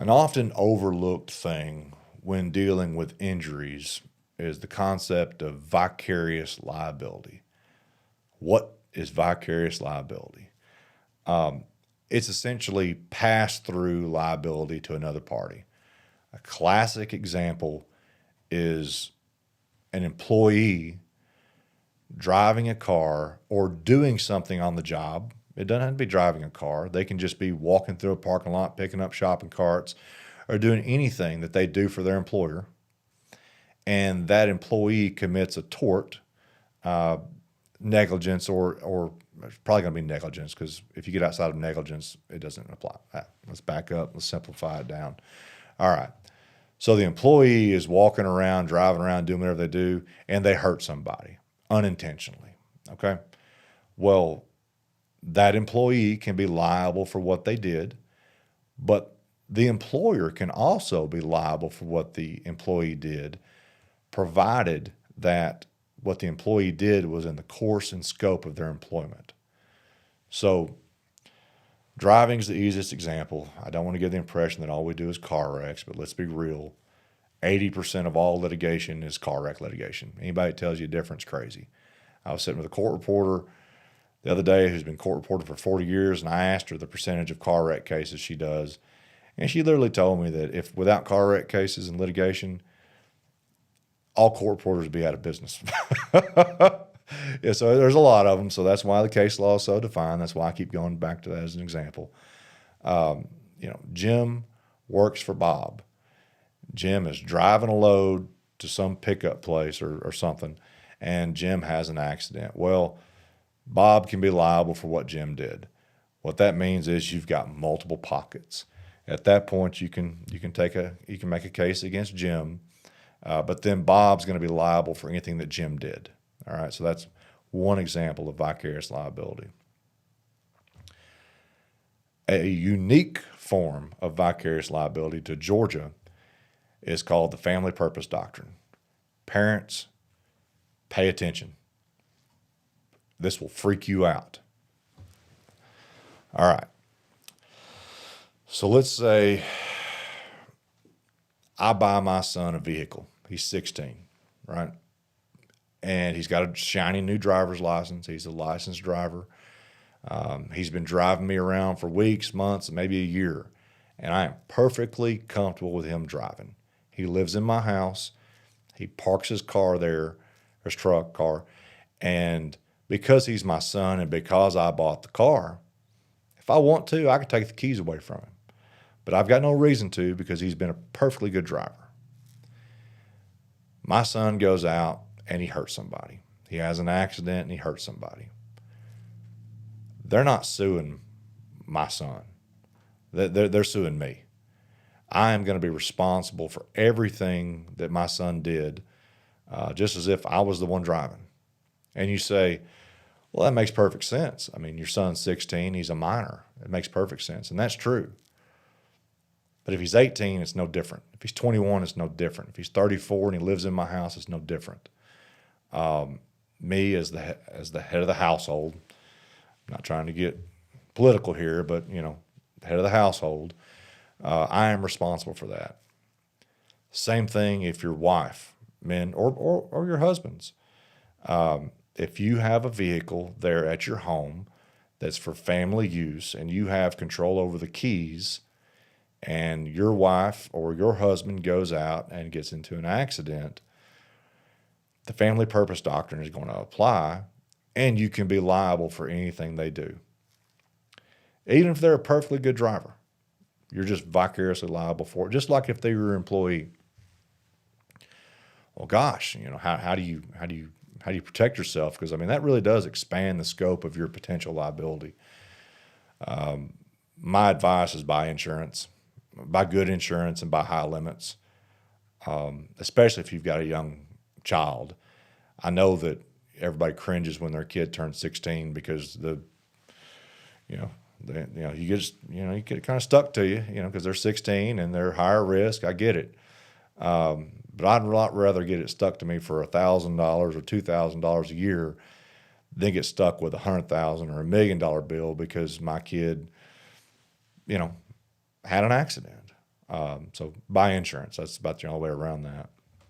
An often overlooked thing when dealing with injuries is the concept of vicarious liability. What is vicarious liability? It's essentially pass-through liability to another party. A classic example is an employee driving a car or doing something on the job. It doesn't have to be driving a car. They can just be walking through a parking lot, picking up shopping carts, or doing anything that they do for their employer. And that employee commits a tort, negligence, or it's probably going to be negligence, because if you get outside of negligence, it doesn't apply. Let's back up. Let's simplify it down. All right. So the employee is walking around, driving around, doing whatever they do, and they hurt somebody unintentionally. Okay. Well, that employee can be liable for what they did, but the employer can also be liable for what the employee did, provided that what the employee did was in the course and scope of their employment. So driving is the easiest example. I don't want to give the impression that all we do is car wrecks, but let's be real. 80% of all litigation is car wreck litigation. Anybody that tells you different is crazy. I was sitting with a court reporter the other day who's been court reported for 40 years, and I asked her the percentage of car wreck cases she does. And she literally told me that if without car wreck cases and litigation, all court reporters would be out of business. Yeah, so there's a lot of them. So that's why the case law is so defined. That's why I keep going back to that as an example. Jim works for Bob. Jim is driving a load to some pickup place or something, and Jim has an accident. Well, Bob can be liable for what Jim did. What that means is you've got multiple pockets. At that point, you can make a case against Jim, but then Bob's going to be liable for anything that Jim did. All right, so that's one example of vicarious liability. A unique form of vicarious liability to Georgia is called the family purpose doctrine. Parents, pay attention. This will freak you out. All right. So let's say I buy my son a vehicle. He's 16, right? And he's got a shiny new driver's license. He's a licensed driver. He's been driving me around for weeks, months, maybe a year. And I am perfectly comfortable with him driving. He lives in my house. He parks his car there, his truck, car. And because he's my son and because I bought the car, if I want to, I can take the keys away from him. But I've got no reason to, because he's been a perfectly good driver. My son goes out and he hurts somebody. He has an accident and he hurts somebody. They're not suing my son. They're suing me. I am going to be responsible for everything that my son did, just as if I was the one driving. And you say, well, that makes perfect sense. I mean, your son's 16, he's a minor. It makes perfect sense, and that's true. But if he's 18, it's no different. If he's 21, it's no different. If he's 34 and he lives in my house, it's no different. Me as the head of the household, I'm not trying to get political here, but the head of the household, I am responsible for that. Same thing if your wife, men, or your husbands. If you have a vehicle there at your home that's for family use and you have control over the keys, and your wife or your husband goes out and gets into an accident, the family purpose doctrine is going to apply, and you can be liable for anything they do. Even if they're a perfectly good driver, you're just vicariously liable for it, just like if they were an employee. Well, gosh, how do you protect yourself? Because that really does expand the scope of your potential liability. My advice is buy insurance, buy good insurance, and buy high limits, especially if you've got a young child. I know that everybody cringes when their kid turns 16 because you get kind of stuck to you, because they're 16 and they're higher risk. I get it. But I'd a lot rather get it stuck to me for $1,000 or $2,000 a year than get stuck with $100,000 or $1 million bill because my kid, had an accident. So buy insurance. That's about the only way around that.